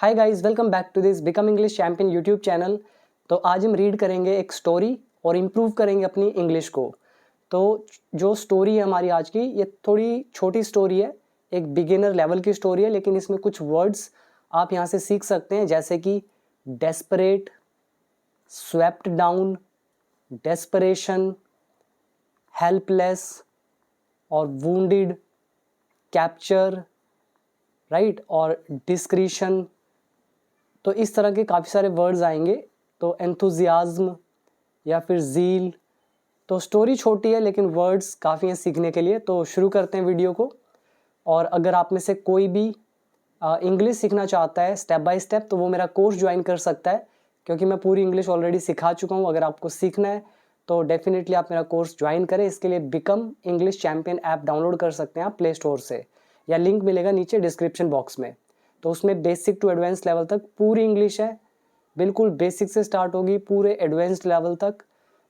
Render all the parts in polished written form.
Hi guys, welcome back to this Become English Champion YouTube channel. तो आज हम read करेंगे एक स्टोरी और इम्प्रूव करेंगे अपनी इंग्लिश को। तो जो स्टोरी है हमारी आज की, ये थोड़ी छोटी स्टोरी है, एक बिगिनर लेवल की स्टोरी है, लेकिन इसमें कुछ वर्ड्स आप यहाँ से सीख सकते हैं, जैसे कि desperate, swept down, desperation, helpless और वूंडेड, कैप्चर, राइट, और डिस्क्रिशन। तो इस तरह के काफ़ी सारे वर्ड्स आएंगे। तो एंथुजियाज्म या फिर ज़ील। तो स्टोरी छोटी है लेकिन वर्ड्स काफ़ी हैं सीखने के लिए। तो शुरू करते हैं वीडियो को। और अगर आप में से कोई भी इंग्लिश सीखना चाहता है स्टेप बाय स्टेप, तो वो मेरा कोर्स ज्वाइन कर सकता है, क्योंकि मैं पूरी इंग्लिश ऑलरेडी सिखा चुका हूँ। अगर आपको सीखना है तो डेफिनेटली आप मेरा कोर्स ज्वाइन करें। इसके लिए become English champion app download कर सकते हैं आप प्ले स्टोर से, या लिंक मिलेगा नीचे डिस्क्रिप्शन बॉक्स में। तो उसमें बेसिक टू एडवांस लेवल तक पूरी इंग्लिश है, बिल्कुल बेसिक से स्टार्ट होगी पूरे एडवांस्ड लेवल तक,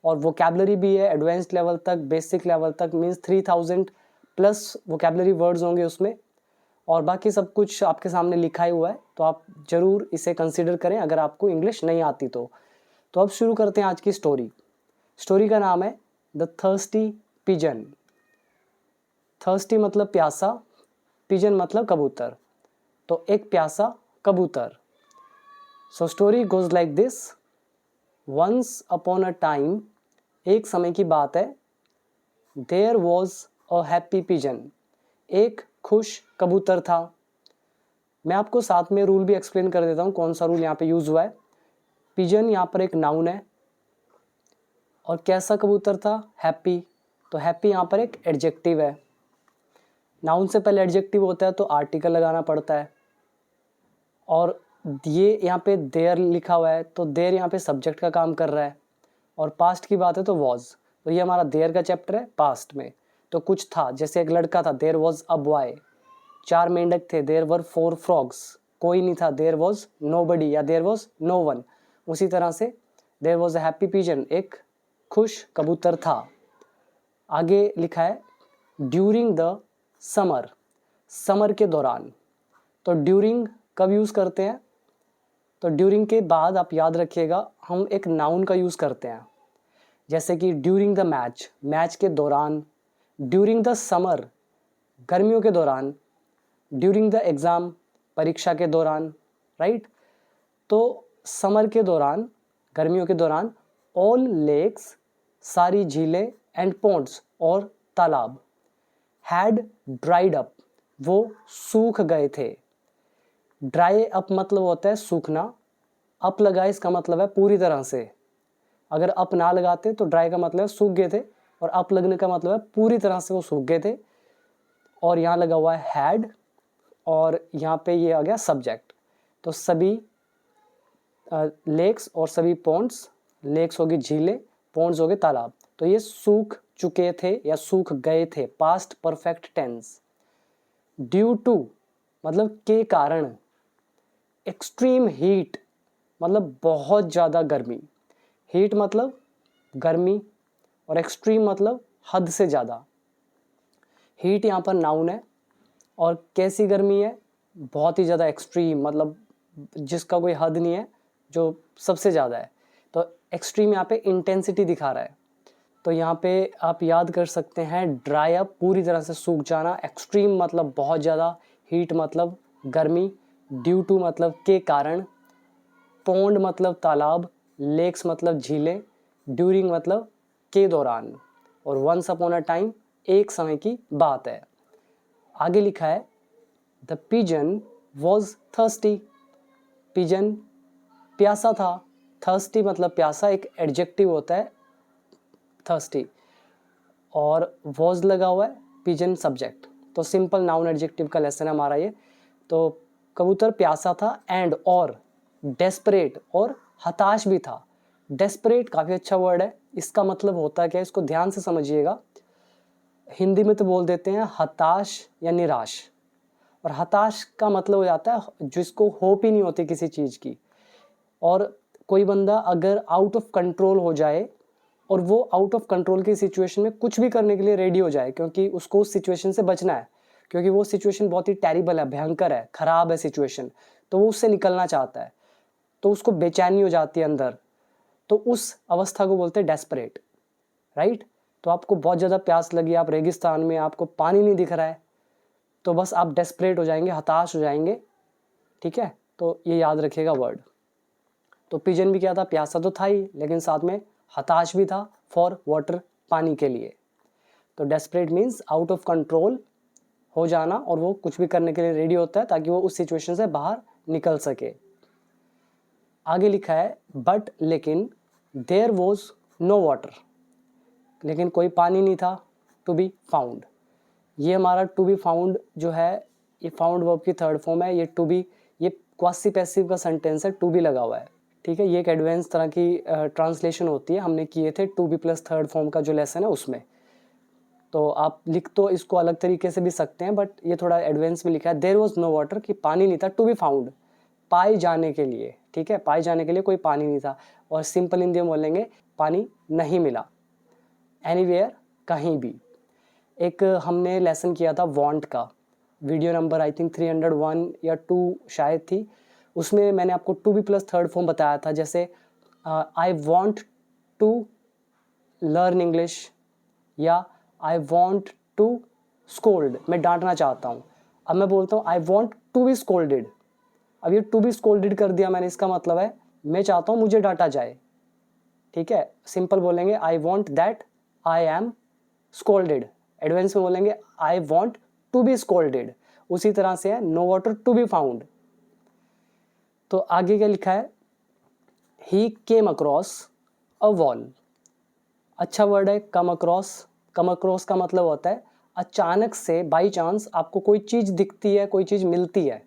और वोकैबुलरी भी है एडवांस्ड लेवल तक, बेसिक लेवल तक, मीन्स 3000 प्लस वोकैबुलरी वर्ड्स होंगे उसमें, और बाकी सब कुछ आपके सामने लिखा ही हुआ है। तो आप ज़रूर इसे कंसिडर करें अगर आपको इंग्लिश नहीं आती तो। अब शुरू करते हैं आज की स्टोरी। स्टोरी का नाम है द थर्स्टी पिजन। थर्स्टी मतलब प्यासा, पिजन मतलब कबूतर। तो एक प्यासा कबूतर। So story goes like this. Once upon a time, एक समय की बात है, there was a happy pigeon, एक खुश कबूतर था। मैं आपको साथ में रूल भी एक्सप्लेन कर देता हूँ कौन सा रूल यहाँ पे यूज़ हुआ है। पिजन यहाँ पर एक नाउन है, और कैसा कबूतर था? हैप्पी। तो हैप्पी यहाँ पर एक एडजेक्टिव है। नाउन से पहले एडजेक्टिव होता है तो आर्टिकल लगाना पड़ता है, और ये यहाँ पे देयर लिखा हुआ है तो देयर यहाँ पे सब्जेक्ट का काम कर रहा है, और पास्ट की बात है तो वॉज। तो ये हमारा देयर का चैप्टर है पास्ट में। तो कुछ था, जैसे एक लड़का था, देयर वॉज अ बॉय। 4 मेंढक थे, देयर वर 4 फ्रॉग्स। कोई नहीं था, देयर वॉज नोबडी या देयर वॉज नो वन। उसी तरह से there was a happy pigeon, एक खुश कबूतर था। आगे लिखा है ड्यूरिंग द समर, समर के दौरान। तो ड्यूरिंग कब यूज़ करते हैं? तो ड्यूरिंग के बाद आप याद रखिएगा हम एक नाउन का यूज़ करते हैं, जैसे कि ड्यूरिंग द मैच, मैच के दौरान। ड्यूरिंग द समर, गर्मियों के दौरान। ड्यूरिंग द एग्ज़ाम, परीक्षा के दौरान, राइट। तो समर के दौरान, गर्मियों के दौरान, ऑल लेक्स, सारी झीलें, एंड पॉन्ड्स, और तालाब, हैड ड्राइड अप, वो सूख गए थे। ड्राई अप मतलब होता है सूखना, अप लगा इसका मतलब है पूरी तरह से। अगर अप ना लगाते तो ड्राई का मतलब है सूख गए थे, और अप लगने का मतलब है पूरी तरह से वो सूख गए थे। और यहाँ लगा हुआ है हैड, और यहाँ पे ये आ गया सब्जेक्ट। तो सभी लेक्स और सभी पॉन्ड्स, लेक्स होगी झीलें, पॉन्ड्स होगे तालाब, तो ये सूख चुके थे या सूख गए थे, past perfect tense. Due to मतलब के कारण। एक्सट्रीम हीट मतलब बहुत ज़्यादा गर्मी। हीट मतलब गर्मी, और एक्सट्रीम मतलब हद से ज़्यादा। हीट यहाँ पर नाउन है, और कैसी गर्मी है? बहुत ही ज़्यादा एक्सट्रीम, मतलब जिसका कोई हद नहीं है, जो सबसे ज़्यादा है। तो एक्सट्रीम यहाँ पे इंटेंसिटी दिखा रहा है। तो यहाँ पे आप याद कर सकते हैं ड्राई अप, पूरी तरह से सूख जाना। एक्सट्रीम मतलब बहुत ज़्यादा, हीट मतलब गर्मी, ड्यू टू मतलब के कारण, पौंड मतलब तालाब, लेक्स मतलब झीलें, ड्यूरिंग मतलब के दौरान, और वंस अपॉन अ टाइम एक समय की बात है। आगे लिखा है the pigeon was thirsty, pigeon प्यासा था। थर्स्टी मतलब प्यासा, एक एडजेक्टिव होता है थर्स्टी, और वॉज लगा हुआ है, पिजन सब्जेक्ट। तो सिंपल नाउन एडजेक्टिव का लेसन है हमारा ये। तो कबूतर प्यासा था, एंड और डेस्परेट, और हताश भी था। डेस्परेट काफ़ी अच्छा वर्ड है। इसका मतलब होता है क्या, इसको ध्यान से समझिएगा। हिंदी में तो बोल देते हैं हताश या निराश, और हताश का मतलब हो जाता है जिसको होप ही नहीं होती किसी चीज़ की। और कोई बंदा अगर आउट ऑफ कंट्रोल हो जाए, और वो आउट ऑफ कंट्रोल की सिचुएशन में कुछ भी करने के लिए रेडी हो जाए, क्योंकि उसको उस सिचुएशन से बचना है, क्योंकि वो सिचुएशन बहुत ही टेरिबल है, भयंकर है, ख़राब है सिचुएशन, तो वो उससे निकलना चाहता है, तो उसको बेचैनी हो जाती है अंदर, तो उस अवस्था को बोलते हैं डेस्परेट, राइट। तो आपको बहुत ज़्यादा प्यास लगी, आप रेगिस्तान में, आपको पानी नहीं दिख रहा है, तो बस आप डेस्परेट हो जाएंगे, हताश हो जाएंगे, ठीक है। तो ये याद रखिएगा वर्ड। तो पिजन भी क्या था, प्यासा तो था ही, लेकिन साथ में हताश भी था फॉर वाटर, पानी के लिए। तो desperate means out of control हो जाना, और वो कुछ भी करने के लिए रेडी होता है ताकि वो उस सिचुएशन से बाहर निकल सके। आगे लिखा है बट लेकिन देयर वॉज नो वाटर, लेकिन कोई पानी नहीं था, टू बी फाउंड। ये हमारा टू बी फाउंड जो है, ये फाउंड वर्ब की थर्ड फॉर्म है। ये टू बी, ये क्वासी पैसिव का सेंटेंस है, टू बी लगा हुआ है, ठीक है। ये एक एडवांस तरह की ट्रांसलेशन होती है, हमने किए थे to be plus third form का जो लेसन है उसमें। तो आप लिख तो इसको अलग तरीके से भी सकते हैं, बट ये थोड़ा एडवांस में लिखा है। देयर वॉज नो वाटर, कि पानी नहीं था, टू बी फाउंड, पाए जाने के लिए, ठीक है, पाए जाने के लिए कोई पानी नहीं था। और सिंपल हिंदी में बोलेंगे पानी नहीं मिला, एनीवेयर, कहीं भी। एक हमने लेसन किया था वांट का, वीडियो नंबर आई थिंक 301 या 2 शायद थी, उसमें मैंने आपको to be plus third form बताया था। जैसे I want to learn English, या आई वॉन्ट टू स्कोल्ड, मैं डांटना चाहता हूँ। अब मैं बोलता हूँ I want to be scolded, अब ये टू बी स्कोल्डेड कर दिया मैंने, इसका मतलब है मैं चाहता हूँ मुझे डांटा जाए, ठीक है। सिंपल बोलेंगे I want that I am scolded, advance में बोलेंगे I want to be scolded. उसी तरह से है no water to be found. तो आगे क्या लिखा है, he came across a wall. अच्छा वर्ड है कम अक्रॉस। कम अक्रॉस का मतलब होता है अचानक से, बाई चांस आपको कोई चीज़ दिखती है, कोई चीज़ मिलती है,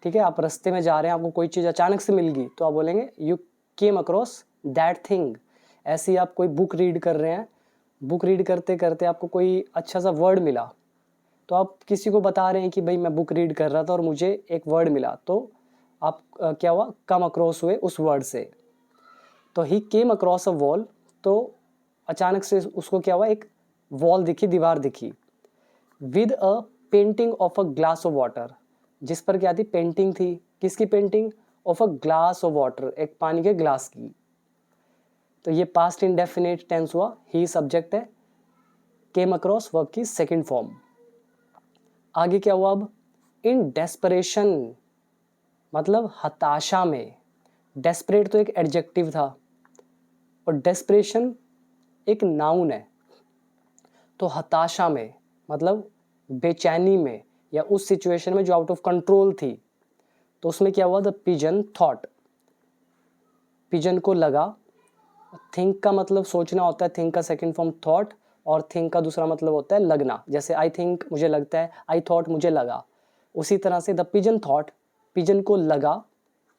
ठीक है। आप रास्ते में जा रहे हैं, आपको कोई चीज़ अचानक से मिल गई, तो आप बोलेंगे you came across that thing. ऐसे ही आप कोई बुक रीड कर रहे हैं, बुक रीड करते करते आपको कोई अच्छा सा वर्ड मिला, तो आप किसी को बता रहे हैं कि भाई मैं बुक रीड कर रहा था और मुझे एक वर्ड मिला, तो आप क्या हुआ, कम अक्रॉस हुए उस वर्ड से। तो ही केम अक्रॉस अ वॉल, तो अचानक से उसको क्या हुआ, एक वॉल दिखी, दीवार दिखी। With a painting of a glass of water, जिस पर क्या थी, पेंटिंग थी, किसकी painting, of a glass of water, एक पानी के ग्लास की। तो ये पास्ट इंडेफिनिट टेंस हुआ, ही सब्जेक्ट है, केम अक्रॉस वर्ब की सेकंड फॉर्म। आगे क्या हुआ अब, इन डेस्परेशन, मतलब हताशा में। डेस्परेट तो एक एडजेक्टिव था, और डेस्परेशन एक नाउन है। तो हताशा में मतलब बेचैनी में, या उस सिचुएशन में जो आउट ऑफ कंट्रोल थी, तो उसमें क्या हुआ, द पिजन थॉट, पिजन को लगा। थिंक का मतलब सोचना होता है, थिंक का सेकंड फॉर्म थॉट, और थिंक का दूसरा मतलब होता है लगना। जैसे आई थिंक मुझे लगता है, आई थॉट मुझे लगा। उसी तरह से द पिजन थॉट, पिजन को लगा,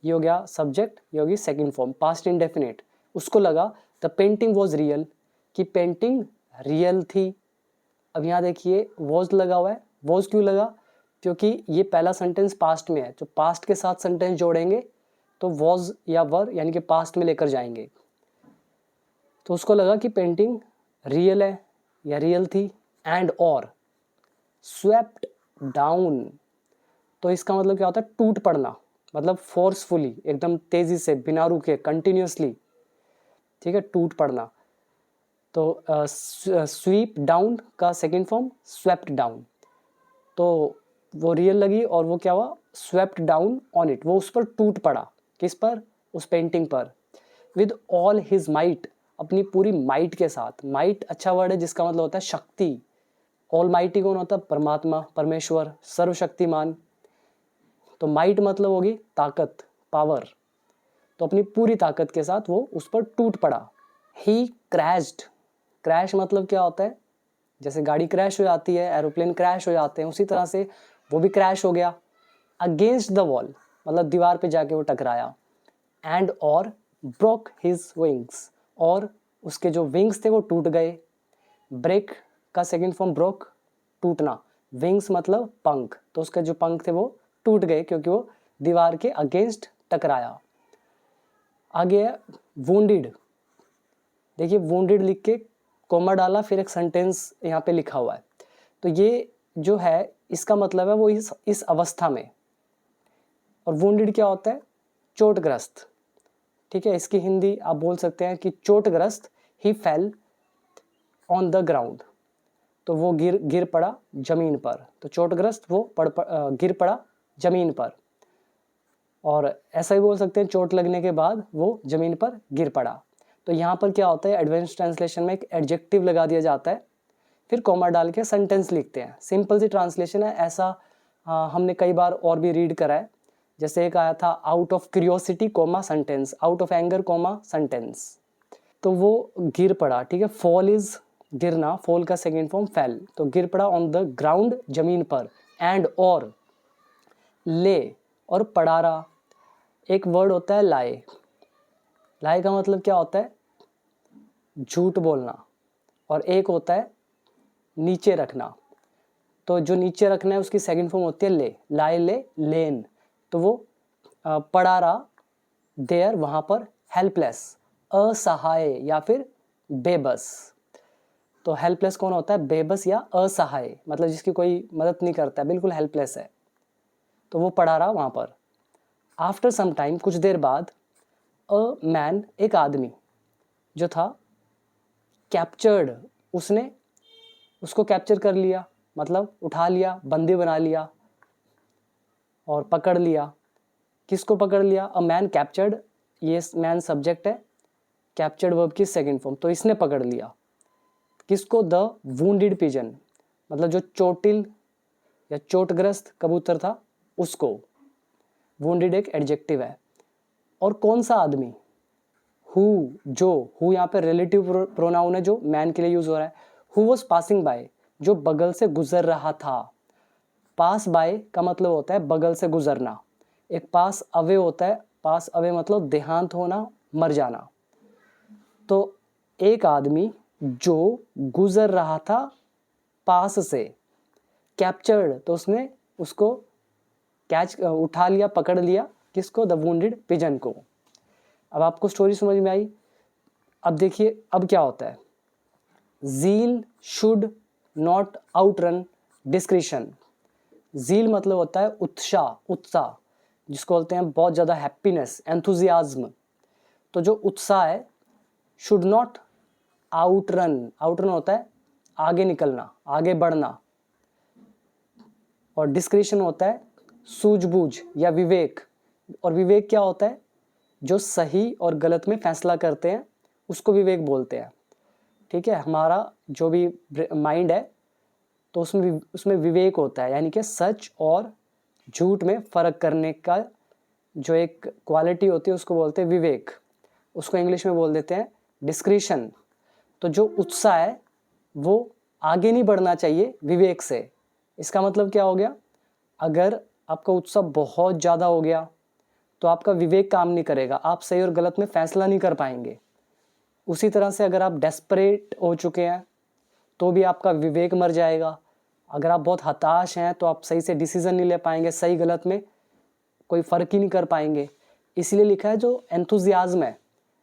ये हो गया सब्जेक्ट, ये होगी सेकंड फॉर्म, पास्ट इंडेफिनिट। उसको लगा द पेंटिंग वॉज रियल, कि पेंटिंग रियल थी। अब यहाँ देखिए वॉज लगा हुआ है, वॉज क्यों लगा, क्योंकि ये पहला सेंटेंस पास्ट में है, जो पास्ट के साथ सेंटेंस जोड़ेंगे तो वॉज या वर यानी कि पास्ट में लेकर जाएंगे। तो उसको लगा कि पेंटिंग रियल है या रियल थी। एंड और स्वेप्ट डाउन, तो इसका मतलब क्या होता है, टूट पड़ना, मतलब फोर्सफुली, एकदम तेजी से, बिना रुके, कंटिन्यूसली, ठीक है, टूट पड़ना। तो स्वीप डाउन का सेकंड फॉर्म स्वेप्ट डाउन। तो वो रियल लगी और वो क्या हुआ, स्वेप्ट डाउन ऑन इट, वो उस पर टूट पड़ा, किस पर, उस पेंटिंग पर। विद ऑल हिज माइट, अपनी पूरी माइट के साथ। माइट अच्छा वर्ड है जिसका मतलब होता है शक्ति। ऑल माइटी कौन होता है, परमात्मा, परमेश्वर, सर्वशक्तिमान। तो माइट मतलब होगी ताकत, पावर। तो अपनी पूरी ताकत के साथ वो उस पर टूट पड़ा। ही क्रैश्ड, क्रैश मतलब क्या होता है, जैसे गाड़ी क्रैश हो जाती है, एरोप्लेन क्रैश हो जाते हैं, उसी तरह से वो भी क्रैश हो गया। अगेंस्ट द वॉल मतलब दीवार पे जाके वो टकराया। एंड और ब्रोक हिज विंग्स, और उसके जो विंग्स थे वो टूट गए। ब्रेक का सेकंड फॉर्म ब्रोक, टूटना, विंग्स मतलब पंख, तो उसके जो पंख थे वो टूट गए क्योंकि वो दीवार के अगेंस्ट टकराया। आगे है वुंडेड, देखिए वुंडेड लिख के कोमा डाला, फिर एक सेंटेंस यहाँ पे लिखा हुआ है। तो ये जो है इसका मतलब है वो इस अवस्था में, और वुंडेड क्या होता है? चोटग्रस्त। ठीक है, इसकी हिंदी आप बोल सकते हैं कि चोटग्रस्त, ही फेल ऑन द ग्राउंड, तो वो गिर पड़ा जमीन पर। तो चोटग्रस्त वो गिर पड़ा जमीन पर। और ऐसा ही बोल सकते हैं चोट लगने के बाद वो जमीन पर गिर पड़ा। तो यहाँ पर क्या होता है, एडवांस ट्रांसलेशन में एक एडजेक्टिव लगा दिया जाता है, फिर कॉमा डाल के सेंटेंस लिखते हैं। सिंपल सी ट्रांसलेशन है। ऐसा हमने कई बार और भी रीड करा है। जैसे एक आया था, out of curiosity comma sentence, out of anger comma sentence. तो वो गिर पड़ा। ठीक है, फॉल इज गिरना, फॉल का सेकेंड फॉर्म फेल। तो गिर पड़ा ऑन द ग्राउंड, जमीन पर। एंड और ले और पड़ा रहा। एक वर्ड होता है लाए। लाए का मतलब क्या होता है? झूठ बोलना। और एक होता है नीचे रखना। तो जो नीचे रखना है उसकी सेकंड फॉर्म होती है ले। लाए ले, लेन। तो वो पड़ा रहा देयर, वहाँ पर, हेल्पलेस, असहाय या फिर बेबस। तो हेल्पलेस कौन होता है? बेबस या असहाय, मतलब जिसकी कोई मदद नहीं करता है, बिल्कुल हेल्पलेस है। तो वो पड़ा रहा वहाँ पर। आफ्टर सम टाइम, कुछ देर बाद, अ मैन, एक आदमी जो था, कैप्चर्ड, उसने उसको कैप्चर कर लिया, मतलब उठा लिया, बंदी बना लिया और पकड़ लिया। किसको पकड़ लिया? अ मैन कैप्चर्ड, ये मैन सब्जेक्ट है, कैप्चर्ड वर्ब की सेकंड फॉर्म। तो इसने पकड़ लिया किसको? द वुंडेड पिजन, मतलब जो चोटिल या चोटग्रस्त कबूतर था उसको। वुंडेड एक एडजेक्टिव है। और कौन सा आदमी? हु, जो। हु यहाँ पे रिलेटिव प्रोनाउन है जो मैन के लिए यूज हो रहा है। हु वॉज पासिंग बाय, जो बगल से गुजर रहा था। पास बाय का मतलब होता है बगल से गुजरना। एक पास अवे होता है, पास अवे मतलब देहांत होना, मर जाना। तो एक आदमी जो गुजर रहा था पास से, कैप्चर्ड, तो उसने उसको कैच, उठा लिया, पकड़ लिया, किसको? द वुंडेड पिजन को। अब आपको स्टोरी समझ में आई। अब देखिए अब क्या होता है। Zeal should not outrun discretion. Zeal मतलब होता है उत्साह, उत्साह, जिसको बोलते हैं बहुत ज़्यादा हैप्पीनेस, एंथुजियाज्म। तो जो उत्साह है, शुड नॉट आउटरन, आउटरन होता है आगे निकलना, आगे बढ़ना। और डिस्क्रिशन होता है सूझबूझ या विवेक। और विवेक क्या होता है? जो सही और गलत में फैसला करते हैं उसको विवेक बोलते हैं। ठीक है, हमारा जो भी माइंड है तो उसमें विवेक होता है, यानी कि सच और झूठ में फ़र्क करने का जो एक क्वालिटी होती है उसको बोलते हैं विवेक। उसको इंग्लिश में बोल देते हैं डिस्क्रिशन। तो जो उत्साह है वो आगे नहीं बढ़ना चाहिए विवेक से। इसका मतलब क्या हो गया? अगर आपका उत्साह बहुत ज़्यादा हो गया तो आपका विवेक काम नहीं करेगा, आप सही और गलत में फैसला नहीं कर पाएंगे। उसी तरह से अगर आप डेस्परेट हो चुके हैं तो भी आपका विवेक मर जाएगा। अगर आप बहुत हताश हैं तो आप सही से डिसीजन नहीं ले पाएंगे, सही गलत में कोई फ़र्क ही नहीं कर पाएंगे। इसलिए लिखा है जो एंथुजियाज्म है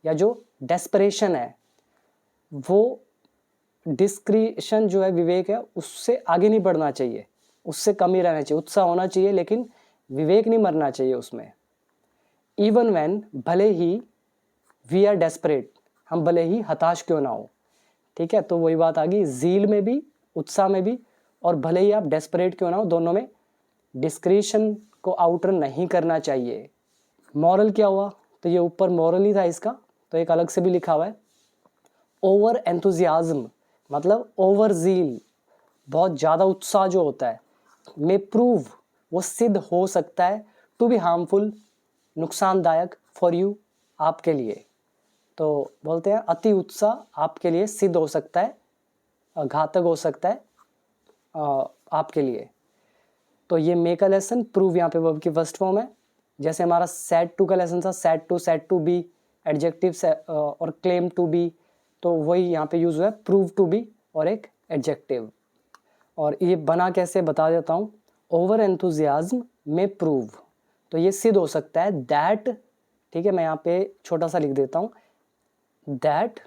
या जो डेस्परेशन है वो, डिस्क्रिशन जो है विवेक है, उससे आगे नहीं बढ़ना चाहिए, उससे कम ही रहना चाहिए। उत्साह होना चाहिए लेकिन विवेक नहीं मरना चाहिए उसमें। इवन व्हेन, भले ही, वी आर डेस्परेट, हम भले ही हताश क्यों ना हो। ठीक है, तो वही बात आ गई, ज़ील में भी, उत्साह में भी, और भले ही आप डेस्परेट क्यों ना हो, दोनों में डिस्क्रिशन को आउटर नहीं करना चाहिए। मॉरल क्या हुआ? तो ये ऊपर मॉरल ही था इसका, तो एक अलग से भी लिखा हुआ है। ओवर एंथुजियाज्म मतलब ओवर ज़ील, बहुत ज़्यादा उत्साह जो होता है, में प्रूव, वो सिद्ध हो सकता है, टू बी हार्मफुल, नुकसानदायक, फॉर यू, आपके लिए। तो बोलते हैं अति उत्साह आपके लिए सिद्ध हो सकता है, घातक हो सकता है आपके लिए। तो ये मेक अ लेसन, प्रूव यहाँ पे वर्ब की फर्स्ट फॉर्म है। जैसे हमारा सैड टू का लेसन था, सैड टू बी एडजेक्टिव और क्लेम टू बी, तो वही यहाँ पे यूज हुआ है, प्रूव टू बी और एक एडजेक्टिव। और ये बना कैसे बता देता हूँ। ओवर एंथुजियाज्म में प्रूव, तो ये सिद्ध हो सकता है दैट, ठीक है, मैं यहाँ पे छोटा सा लिख देता हूँ, दैट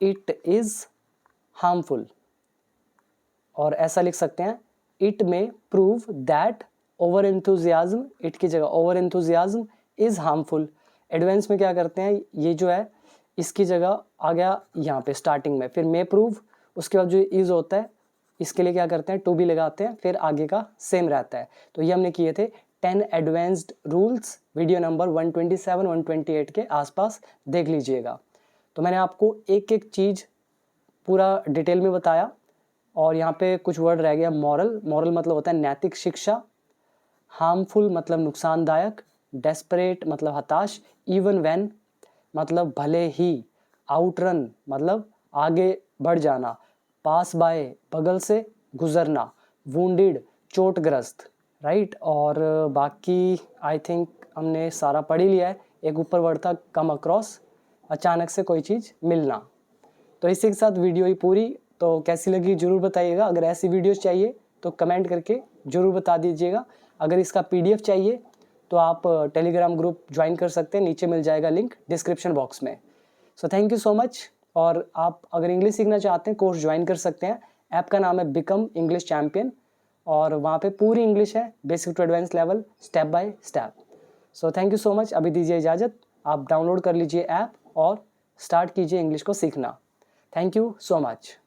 इट इज़ हार्मफुल। और ऐसा लिख सकते हैं, इट में prove that over enthusiasm, it की जगह over enthusiasm is harmful. Advance में क्या करते हैं, ये जो है इसकी जगह आ गया यहाँ पे स्टार्टिंग में, फिर मे प्रूव, उसके बाद जो इज़ होता है इसके लिए क्या करते हैं टू बी लगाते हैं, फिर आगे का सेम रहता है। तो ये हमने किए थे 10 एडवांस्ड रूल्स, वीडियो नंबर 127 128 के आसपास देख लीजिएगा। तो मैंने आपको एक एक चीज़ पूरा डिटेल में बताया, और यहाँ पे कुछ वर्ड रह गया। मॉरल, मॉरल मतलब होता है नैतिक शिक्षा। हार्मफुल मतलब नुकसानदायक। डेस्परेट मतलब हताश। इवन व्हेन मतलब भले ही। आउटरन मतलब आगे बढ़ जाना। पास बाय बगल से गुजरना। वुंडेड चोटग्रस्त, राइट। और बाकी आई थिंक हमने सारा पढ़ ही लिया है। एक ऊपर वर्ड था कम अक्रॉस, अचानक से कोई चीज़ मिलना। तो इसी के साथ वीडियो ही पूरी। तो कैसी लगी ज़रूर बताइएगा। अगर ऐसी वीडियोस चाहिए तो कमेंट करके ज़रूर बता दीजिएगा। अगर इसका PDF चाहिए तो आप टेलीग्राम ग्रुप ज्वाइन कर सकते हैं, नीचे मिल जाएगा लिंक डिस्क्रिप्शन बॉक्स में। सो थैंक यू सो मच। और आप अगर इंग्लिश सीखना चाहते हैं कोर्स ज्वाइन कर सकते हैं। ऐप का नाम है बिकम इंग्लिश चैम्पियन, और वहाँ पे पूरी इंग्लिश है, basic to advance level, step by step. So thank you so much. अभी दीजिए इजाज़त। आप डाउनलोड कर लीजिए ऐप और स्टार्ट कीजिए इंग्लिश को सीखना। Thank you so much.